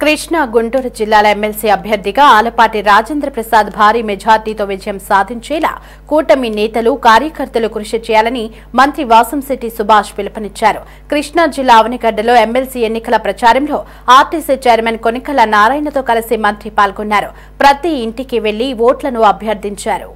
కృష్ణా గుంటూరు జిల్లాల ఎమ్మెల్సీ అభ్యర్థిగా ఆలపాటి రాజేంద్ర ప్రసాద్ భారీ మెజార్టీతో విజయం సాధించేలా కూటమి నేతలు కార్యకర్తలు కృషి చేయాలని మంత్రి వాసంశెట్టి సుభాష్ పిలుపునిచ్చారు. కృష్ణా జిల్లా అవనిగడ్డలో ఎమ్మెల్సీ ఎన్నికల ప్రచారంలో ఆర్టీసీ చైర్మన్ కొనికల నారాయణతో కలిసి మంత్రి పాల్గొన్నారు. ప్రతి ఇంటికి వెళ్లి ఓట్లను అభ్యర్థించారు.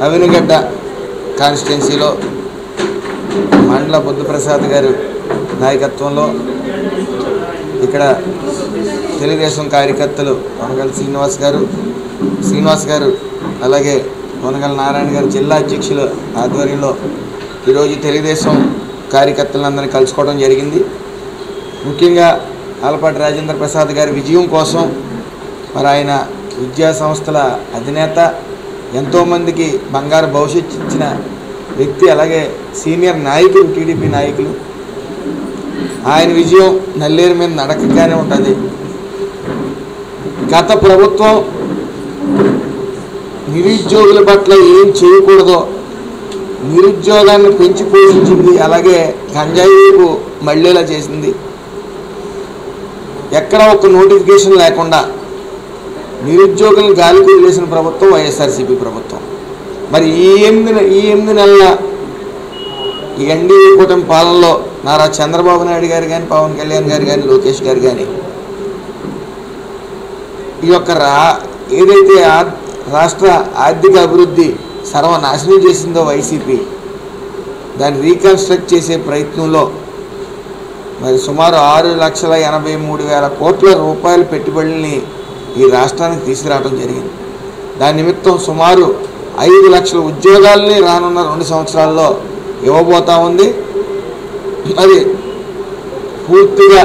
అవనిగడ్డ కాన్స్టిట్యున్సీలో మండల బుద్ధప్రసాద్ గారి నాయకత్వంలో ఇక్కడ తెలుగుదేశం కార్యకర్తలు కొనగల శ్రీనివాస్ గారు అలాగే కొనగల నారాయణ గారు జిల్లా అధ్యక్షుల ఆధ్వర్యంలో ఈరోజు తెలుగుదేశం కార్యకర్తలందరినీ కలుసుకోవడం జరిగింది. ముఖ్యంగా ఆలపాటి రాజేంద్ర ప్రసాద్ గారి విజయం కోసం మరి ఆయన విద్యా సంస్థల అధినేత, ఎంతోమందికి బంగారు భవిష్యత్తు ఇచ్చిన వ్యక్తి, అలాగే సీనియర్ నాయకులు, టీడీపీ నాయకులు. ఆయన విజయం నల్లేరు మీద నడకగానే ఉంటుంది. గత ప్రభుత్వం నిరుద్యోగుల పట్ల ఏం చేయకూడదో నిరుద్యోగాన్ని పెంచి పోషించింది, అలాగే గంజాయికు మళ్ళేలా చేసింది. ఎక్కడ ఒక నోటిఫికేషన్ లేకుండా నిరుద్యోగులను గాలికి వదిలేసిన ప్రభుత్వం వైఎస్ఆర్సీపీ ప్రభుత్వం. మరి ఈ ఎనిమిది నెలల ఈ ఎన్డీఏ కూటమి పాలనలో నారా చంద్రబాబు నాయుడు గారు కానీ, పవన్ కళ్యాణ్ గారు కానీ, లోకేష్ గారు కానీ ఈ యొక్క ఏదైతే రాష్ట్ర ఆర్థిక అభివృద్ధి సర్వనాశనం చేసిందో వైసీపీ, దాన్ని రీకన్స్ట్రక్ట్ చేసే ప్రయత్నంలో మరి సుమారు 6,83,000 కోట్ల రూపాయల పెట్టుబడుల్ని ఈ రాష్ట్రానికి తీసుకురావడం జరిగింది. దాని నిమిత్తం సుమారు 5 లక్షల ఉద్యోగాలని రానున్న 2 సంవత్సరాల్లో ఇవ్వబోతా ఉంది. అది పూర్తిగా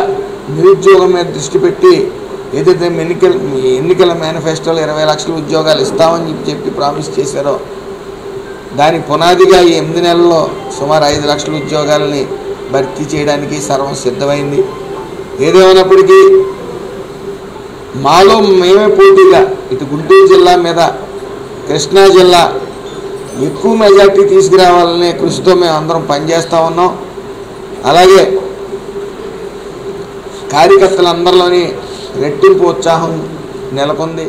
నిరుద్యోగం మీద దృష్టి పెట్టి ఏదైతే ఎన్నికల మేనిఫెస్టోలో 20 లక్షల ఉద్యోగాలు ఇస్తామని చెప్పి ప్రామిస్ చేశారో దాని పునాదిగా ఈ 8 నెలల్లో సుమారు 5 లక్షల ఉద్యోగాలని భర్తీ చేయడానికి సర్వం సిద్ధమైంది. ఏదేమైనప్పటికీ మాలో మేమే పోటీగా ఇటు గుంటూరు జిల్లా మీద కృష్ణా జిల్లా ఎక్కువ మెజార్టీ తీసుకురావాలనే కృషితో మేము అందరం పనిచేస్తూ ఉన్నాం. అలాగే కార్యకర్తలందరిలోని రెట్టింపు ఉత్సాహం నెలకొంది.